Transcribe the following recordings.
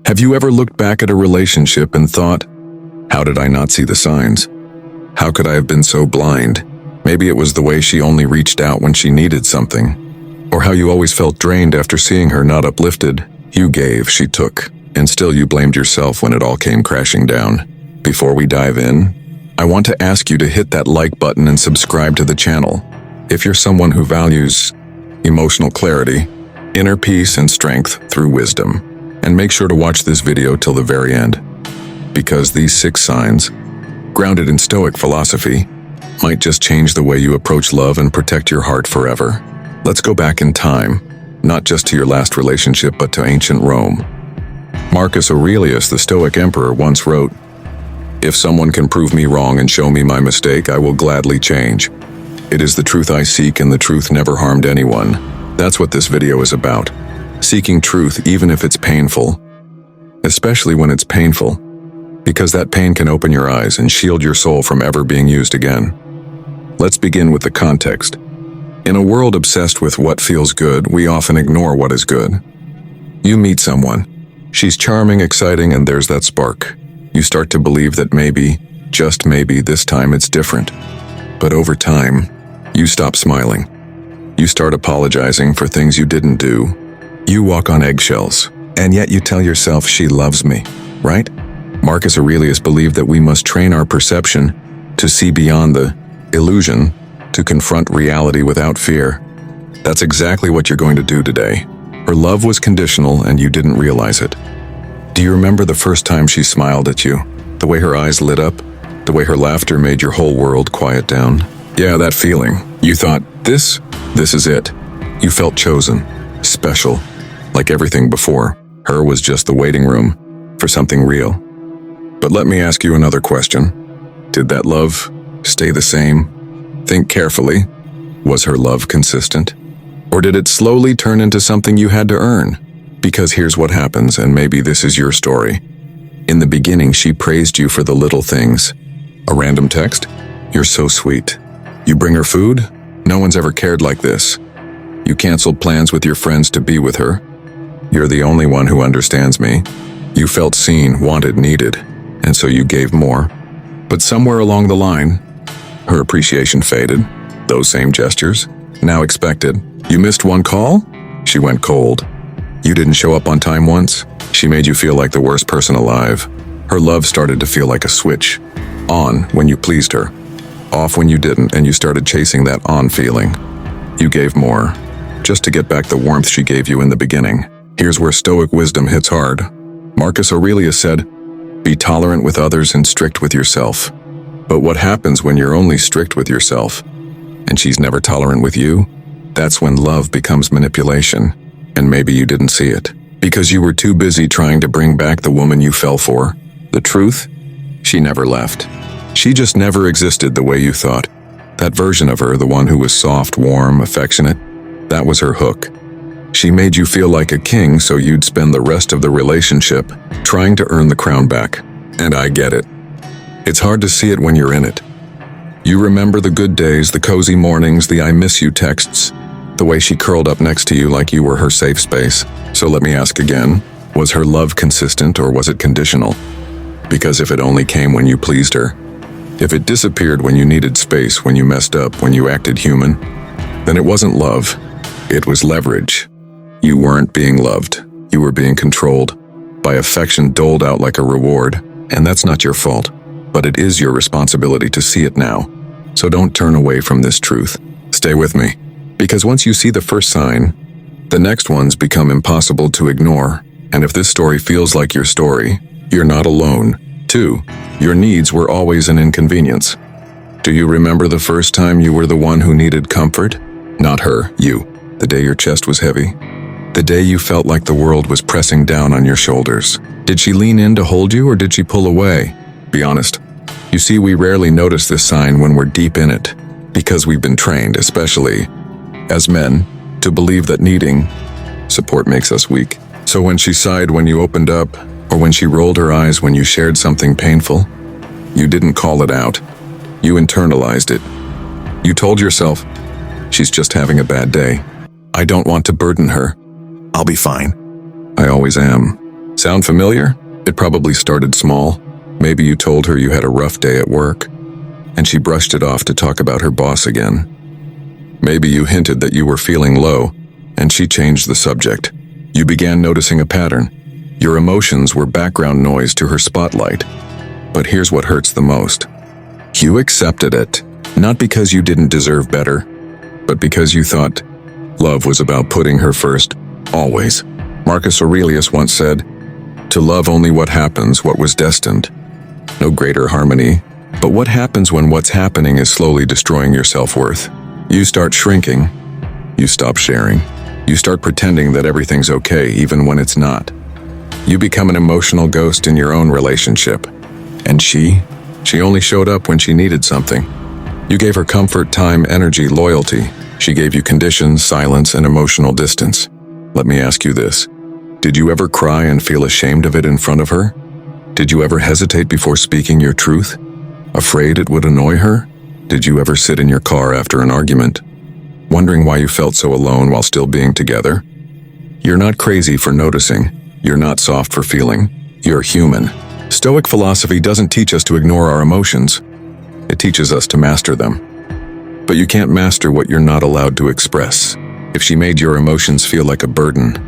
Have you ever looked back at a relationship and thought, how did I not see the signs? How could I have been so blind? Maybe it was the way she only reached out when she needed something. Or how you always felt drained after seeing her not uplifted. You gave, she took, and still you blamed yourself when it all came crashing down. Before we dive in, I want to ask you to hit that like button and subscribe to the channel. If you're someone who values emotional clarity, inner peace and strength through wisdom, and make sure to watch this video till the very end, because these 6 signs, grounded in Stoic philosophy, might just change the way you approach love and protect your heart forever. Let's go back in time, not just to your last relationship but to ancient Rome. Marcus Aurelius, the Stoic emperor, once wrote, "If someone can prove me wrong and show me my mistake, I will gladly change. It is the truth I seek, and the truth never harmed anyone." That's what this video is about. Seeking truth even if it's painful. Especially when it's painful, because that pain can open your eyes and shield your soul from ever being used again. Let's begin with the context. In a world obsessed with what feels good, we often ignore what is good. You meet someone. She's charming, exciting, and there's that spark. You start to believe that maybe, just maybe, this time it's different. But over time, you stop smiling. You start apologizing for things you didn't do. You walk on eggshells, and yet you tell yourself, she loves me, right? Marcus Aurelius believed that we must train our perception to see beyond the illusion, to confront reality without fear. That's exactly what you're going to do today. Her love was conditional and you didn't realize it. Do you remember the first time she smiled at you? The way her eyes lit up? The way her laughter made your whole world quiet down? Yeah, that feeling. You thought, this is it. You felt chosen, special. Like everything before, her was just the waiting room for something real. But let me ask you another question. Did that love stay the same? Think carefully. Was her love consistent? Or did it slowly turn into something you had to earn? Because here's what happens, and maybe this is your story. In the beginning, she praised you for the little things. A random text? You're so sweet. You bring her food? No one's ever cared like this. You canceled plans with your friends to be with her. You're the only one who understands me. You felt seen, wanted, needed, and so you gave more. But somewhere along the line, her appreciation faded. Those same gestures, now expected. You missed one call? She went cold. You didn't show up on time once? She made you feel like the worst person alive. Her love started to feel like a switch. On when you pleased her. Off when you didn't, and you started chasing that on feeling. You gave more, just to get back the warmth she gave you in the beginning. Here's where Stoic wisdom hits hard. Marcus Aurelius said, "Be tolerant with others and strict with yourself." But what happens when you're only strict with yourself, and she's never tolerant with you? That's when love becomes manipulation, and maybe you didn't see it, because you were too busy trying to bring back the woman you fell for. The truth? She never left. She just never existed the way you thought. That version of her, the one who was soft, warm, affectionate, that was her hook. She made you feel like a king, so you'd spend the rest of the relationship trying to earn the crown back. And I get it. It's hard to see it when you're in it. You remember the good days, the cozy mornings, the I miss you texts, the way she curled up next to you like you were her safe space. So let me ask again, was her love consistent or was it conditional? Because if it only came when you pleased her, if it disappeared when you needed space, when you messed up, when you acted human, then it wasn't love, it was leverage. You weren't being loved, you were being controlled by affection doled out like a reward, and that's not your fault, but it is your responsibility to see it now. So don't turn away from this truth. Stay with me, because once you see the first sign, the next ones become impossible to ignore, and if this story feels like your story, you're not alone. 2. Your needs were always an inconvenience. Do you remember the first time you were the one who needed comfort? Not her, you. The day your chest was heavy. The day you felt like the world was pressing down on your shoulders. Did she lean in to hold you or did she pull away? Be honest. You see, we rarely notice this sign when we're deep in it, because we've been trained, especially as men, to believe that needing support makes us weak. So when she sighed when you opened up, or when she rolled her eyes when you shared something painful, you didn't call it out. You internalized it. You told yourself, she's just having a bad day. I don't want to burden her. I'll be fine. I always am. Sound familiar? It probably started small. Maybe you told her you had a rough day at work, and she brushed it off to talk about her boss again. Maybe you hinted that you were feeling low, and she changed the subject. You began noticing a pattern. Your emotions were background noise to her spotlight. But here's what hurts the most. You accepted it, not because you didn't deserve better, but because you thought love was about putting her first, always. Marcus Aurelius once said, "To love only what happens, what was destined." No greater harmony, but what happens when what's happening is slowly destroying your self-worth? You start shrinking. You stop sharing. You start pretending that everything's okay even when it's not. You become an emotional ghost in your own relationship. And she only showed up when she needed something. You gave her comfort, time, energy, loyalty. She gave you conditions, silence, and emotional distance. Let me ask you this. Did you ever cry and feel ashamed of it in front of her? Did you ever hesitate before speaking your truth? Afraid it would annoy her? Did you ever sit in your car after an argument, wondering why you felt so alone while still being together? You're not crazy for noticing. You're not soft for feeling. You're human. Stoic philosophy doesn't teach us to ignore our emotions. It teaches us to master them. But you can't master what you're not allowed to express. If she made your emotions feel like a burden,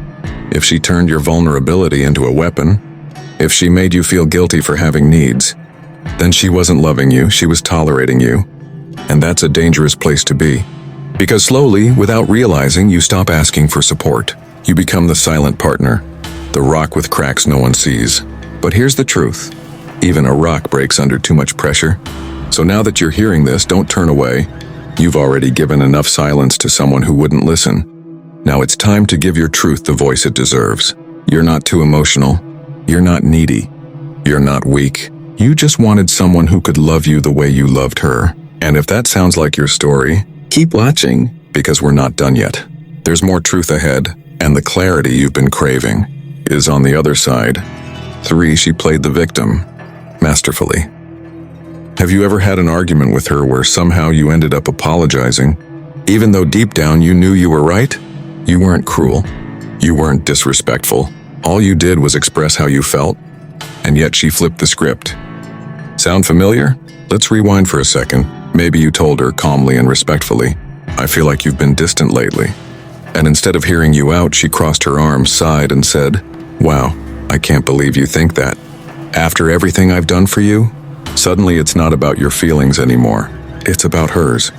if she turned your vulnerability into a weapon, if she made you feel guilty for having needs, then she wasn't loving you, she was tolerating you. And that's a dangerous place to be. Because slowly, without realizing, you stop asking for support. You become the silent partner, the rock with cracks no one sees. But here's the truth. Even a rock breaks under too much pressure. So now that you're hearing this, don't turn away. You've already given enough silence to someone who wouldn't listen. Now it's time to give your truth the voice it deserves. You're not too emotional. You're not needy. You're not weak. You just wanted someone who could love you the way you loved her. And if that sounds like your story, keep watching, because we're not done yet. There's more truth ahead, and the clarity you've been craving is on the other side. 3. She played the victim masterfully. Have you ever had an argument with her where somehow you ended up apologizing, even though deep down you knew you were right? You weren't cruel. You weren't disrespectful. All you did was express how you felt, and yet she flipped the script. Sound familiar? Let's rewind for a second. Maybe you told her calmly and respectfully, "I feel like you've been distant lately." And instead of hearing you out, she crossed her arms, sighed, and said, "Wow, I can't believe you think that. After everything I've done for you?" Suddenly it's not about your feelings anymore. It's about hers.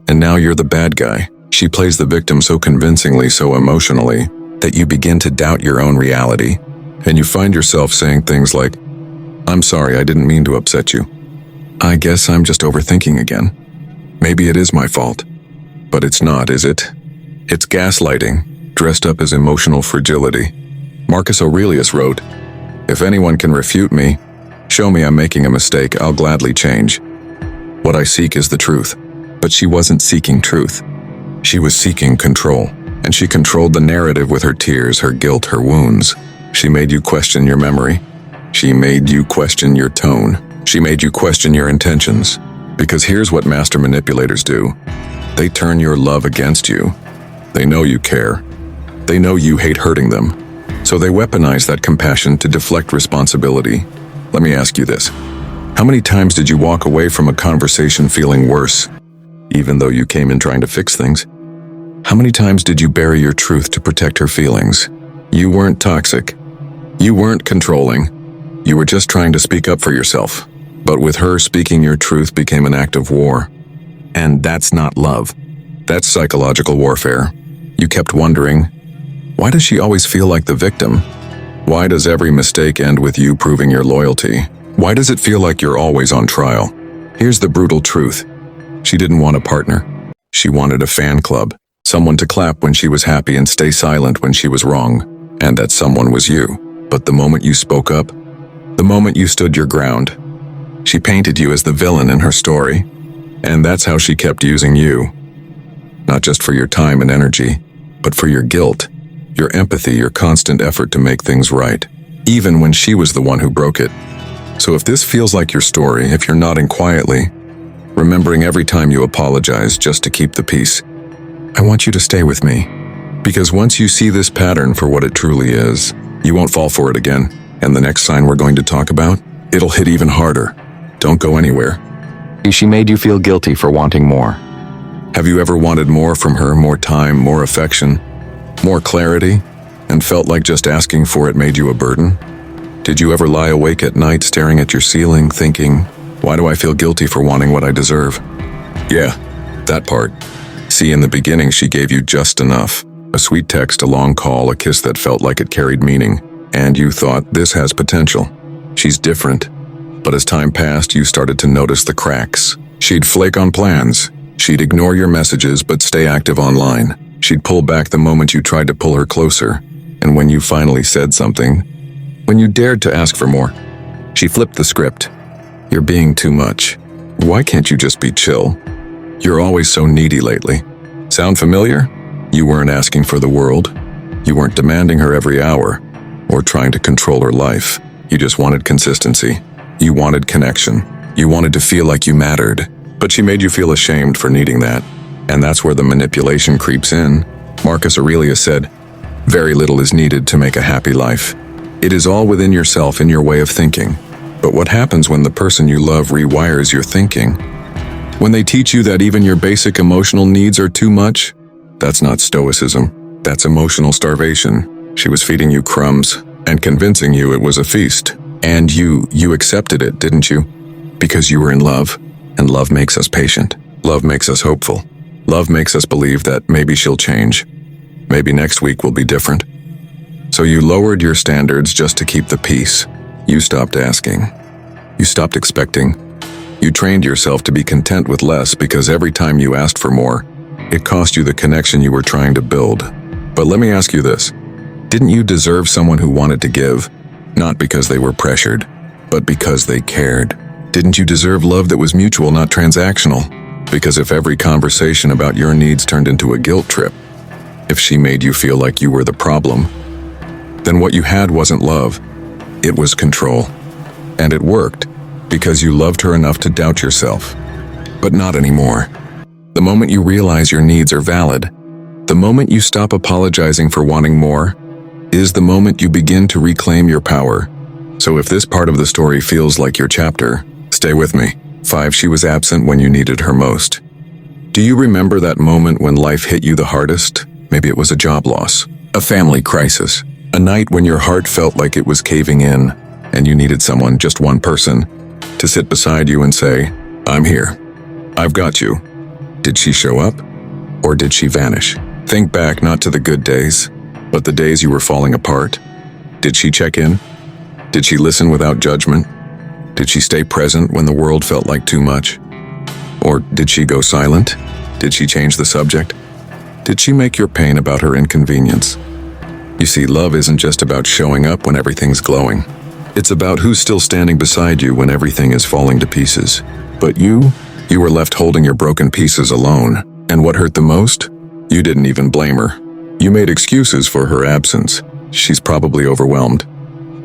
And now you're the bad guy. She plays the victim so convincingly, so emotionally, that you begin to doubt your own reality. And you find yourself saying things like, "I'm sorry, I didn't mean to upset you. I guess I'm just overthinking again. Maybe it is my fault." But it's not, is it? It's gaslighting, dressed up as emotional fragility. Marcus Aurelius wrote, "If anyone can refute me, show me I'm making a mistake, I'll gladly change. What I seek is the truth." But she wasn't seeking truth. She was seeking control. And she controlled the narrative with her tears, her guilt, her wounds. She made you question your memory. She made you question your tone. She made you question your intentions. Because here's what master manipulators do. They turn your love against you. They know you care. They know you hate hurting them. So they weaponize that compassion to deflect responsibility. Let me ask you this. How many times did you walk away from a conversation feeling worse, even though you came in trying to fix things? How many times did you bury your truth to protect her feelings? You weren't toxic. You weren't controlling. You were just trying to speak up for yourself. But with her, speaking your truth became an act of war. And that's not love. That's psychological warfare. You kept wondering, why does she always feel like the victim? Why does every mistake end with you proving your loyalty? Why does it feel like you're always on trial? Here's the brutal truth. She didn't want a partner. She wanted a fan club. Someone to clap when she was happy and stay silent when she was wrong. And that someone was you. But the moment you spoke up, the moment you stood your ground, she painted you as the villain in her story. And that's how she kept using you. Not just for your time and energy, but for your guilt, your empathy, your constant effort to make things right, even when she was the one who broke it. So if this feels like your story, if you're nodding quietly, remembering every time you apologize just to keep the peace, I want you to stay with me. Because once you see this pattern for what it truly is, you won't fall for it again. And the next sign we're going to talk about, it'll hit even harder. Don't go anywhere. She made you feel guilty for wanting more. Have you ever wanted more from her, more time, more affection, more clarity, and felt like just asking for it made you a burden? Did you ever lie awake at night staring at your ceiling thinking, why do I feel guilty for wanting what I deserve? Yeah, that part. See, in the beginning she gave you just enough. A sweet text, a long call, a kiss that felt like it carried meaning. And you thought, this has potential. She's different. But as time passed, you started to notice the cracks. She'd flake on plans. She'd ignore your messages but stay active online. She'd pull back the moment you tried to pull her closer. And when you finally said something, when you dared to ask for more, she flipped the script. You're being too much. Why can't you just be chill? You're always so needy lately. Sound familiar? You weren't asking for the world. You weren't demanding her every hour or trying to control her life. You just wanted consistency. You wanted connection. You wanted to feel like you mattered. But she made you feel ashamed for needing that. And that's where the manipulation creeps in. Marcus Aurelius said, very little is needed to make a happy life. It is all within yourself in your way of thinking. But what happens when the person you love rewires your thinking? When they teach you that even your basic emotional needs are too much? That's not Stoicism. That's emotional starvation. She was feeding you crumbs and convincing you it was a feast. And you accepted it, didn't you? Because you were in love. And love makes us patient. Love makes us hopeful. Love makes us believe that maybe she'll change. Maybe next week will be different. So you lowered your standards just to keep the peace. You stopped asking. You stopped expecting. You trained yourself to be content with less because every time you asked for more, it cost you the connection you were trying to build. But let me ask you this. Didn't you deserve someone who wanted to give? Not because they were pressured, but because they cared. Didn't you deserve love that was mutual, not transactional? Because if every conversation about your needs turned into a guilt trip, if she made you feel like you were the problem, then what you had wasn't love, it was control. And it worked, because you loved her enough to doubt yourself. But not anymore. The moment you realize your needs are valid, the moment you stop apologizing for wanting more, is the moment you begin to reclaim your power. So if this part of the story feels like your chapter, stay with me. 5. She was absent when you needed her most. Do you remember that moment when life hit you the hardest? Maybe it was a job loss, a family crisis, a night when your heart felt like it was caving in, and you needed someone, just one person, to sit beside you and say, I'm here. I've got you. Did she show up? Or did she vanish? Think back not to the good days, but the days you were falling apart. Did she check in? Did she listen without judgment? Did she stay present when the world felt like too much? Or did she go silent? Did she change the subject? Did she make your pain about her inconvenience? You see, love isn't just about showing up when everything's glowing. It's about who's still standing beside you when everything is falling to pieces. But you were left holding your broken pieces alone. And what hurt the most? You didn't even blame her. You made excuses for her absence. She's probably overwhelmed.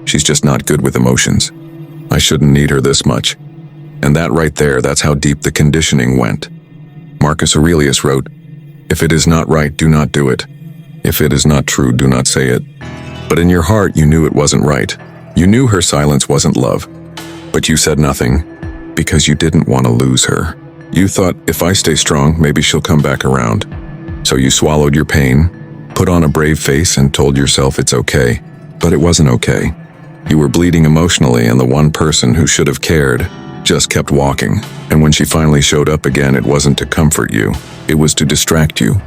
She's just not good with emotions. I shouldn't need her this much. And that right there, that's how deep the conditioning went. Marcus Aurelius wrote, if it is not right, do not do it. If it is not true, do not say it. But in your heart, you knew it wasn't right. You knew her silence wasn't love. But you said nothing because you didn't want to lose her. You thought, if I stay strong, maybe she'll come back around. So you swallowed your pain, put on a brave face, and told yourself it's okay. But it wasn't okay. You were bleeding emotionally, and the one person who should have cared just kept walking. And when she finally showed up again, it wasn't to comfort you. It was to distract you,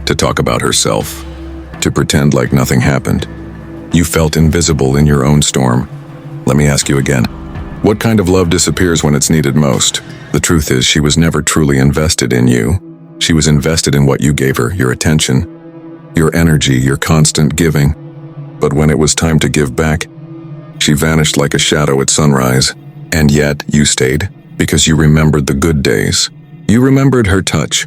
to talk about herself, to pretend like nothing happened. You felt invisible in your own storm. Let me ask you again. What kind of love disappears when it's needed most? The truth is, she was never truly invested in you. She was invested in what you gave her, your attention, your energy, your constant giving. But when it was time to give back, she vanished like a shadow at sunrise. And yet, you stayed, because you remembered the good days. You remembered her touch,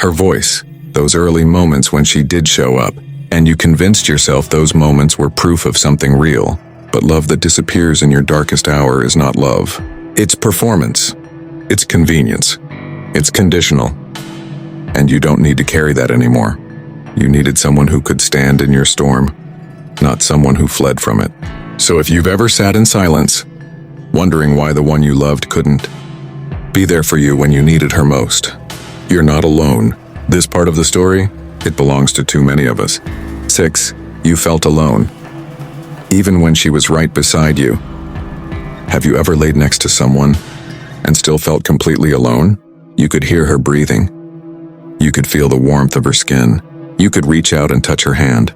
her voice, those early moments when she did show up. And you convinced yourself those moments were proof of something real. But love that disappears in your darkest hour is not love. It's performance. It's convenience. It's conditional. And you don't need to carry that anymore. You needed someone who could stand in your storm, not someone who fled from it. So if you've ever sat in silence, wondering why the one you loved couldn't be there for you when you needed her most, you're not alone. This part of the story, it belongs to too many of us. 6. You felt alone, even when she was right beside you. Have you ever laid next to someone and still felt completely alone? You could hear her breathing. You could feel the warmth of her skin. You could reach out and touch her hand.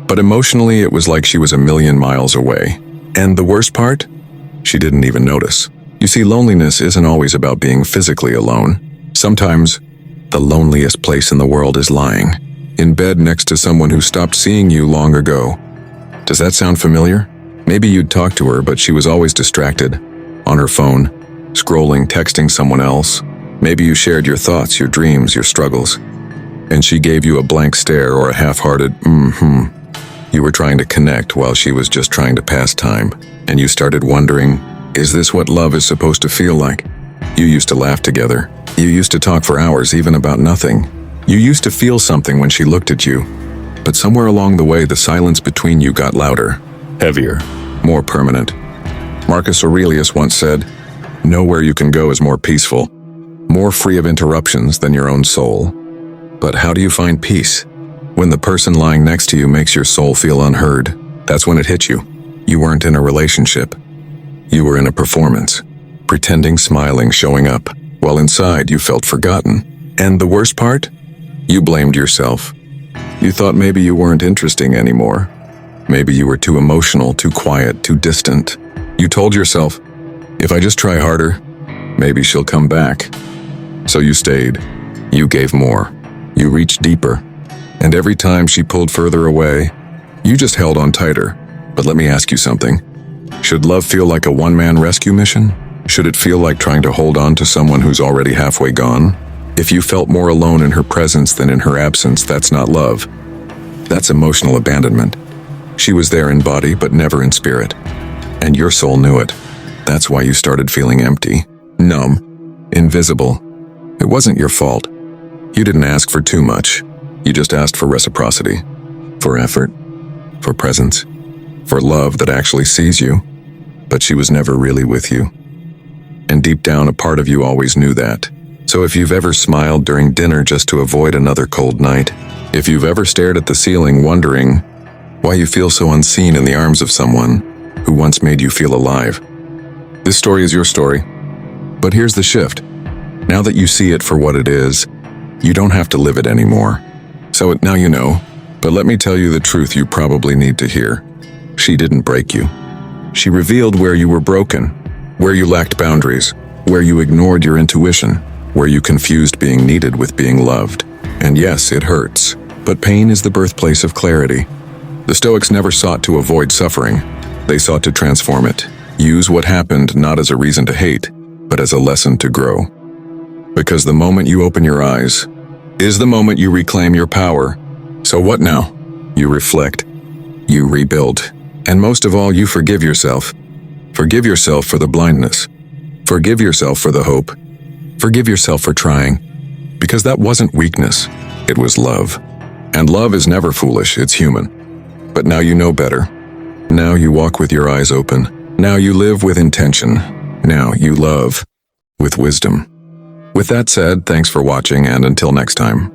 But emotionally, it was like she was a million miles away. And the worst part? She didn't even notice. You see, loneliness isn't always about being physically alone. Sometimes, the loneliest place in the world is lying in bed next to someone who stopped seeing you long ago. Does that sound familiar? Maybe you'd talk to her, but she was always distracted, on her phone, scrolling, texting someone else. Maybe you shared your thoughts, your dreams, your struggles, and she gave you a blank stare or a half-hearted You were trying to connect while she was just trying to pass time, and you started wondering, is this what love is supposed to feel like? You used to laugh together. You used to talk for hours, even about nothing. You used to feel something when she looked at you. But somewhere along the way, the silence between you got louder, heavier, more permanent. Marcus Aurelius once said, "Nowhere you can go is more peaceful, more free of interruptions than your own soul." But how do you find peace? When the person lying next to you makes your soul feel unheard, that's when it hits you. You weren't in a relationship. You were in a performance, pretending, smiling, showing up, while inside you felt forgotten. And the worst part? You blamed yourself. You thought maybe you weren't interesting anymore. Maybe you were too emotional, too quiet, too distant. You told yourself, if I just try harder, maybe she'll come back. So you stayed. You gave more. You reached deeper. And every time she pulled further away, you just held on tighter. But let me ask you something. Should love feel like a one-man rescue mission? Should it feel like trying to hold on to someone who's already halfway gone? If you felt more alone in her presence than in her absence, that's not love. That's emotional abandonment. She was there in body, but never in spirit. And your soul knew it. That's why you started feeling empty, numb, invisible. It wasn't your fault. You didn't ask for too much. You just asked for reciprocity, for effort, for presence, for love that actually sees you. But she was never really with you. And deep down, a part of you always knew that. So if you've ever smiled during dinner just to avoid another cold night, if you've ever stared at the ceiling wondering why you feel so unseen in the arms of someone who once made you feel alive, this story is your story. But here's the shift. Now that you see it for what it is, you don't have to live it anymore. So now you know, but let me tell you the truth you probably need to hear. She didn't break you. She revealed where you were broken, where you lacked boundaries, where you ignored your intuition, where you confused being needed with being loved. And yes, it hurts, but pain is the birthplace of clarity. The Stoics never sought to avoid suffering. They sought to transform it. Use what happened not as a reason to hate, but as a lesson to grow. Because the moment you open your eyes is the moment you reclaim your power. So what now? You reflect, you rebuild, and most of all, you forgive yourself. Forgive yourself for the blindness. Forgive yourself for the hope. Forgive yourself for trying. Because that wasn't weakness, it was love. And love is never foolish, it's human. But now you know better. Now you walk with your eyes open. Now you live with intention. Now you love with wisdom. With that said, thanks for watching, and until next time.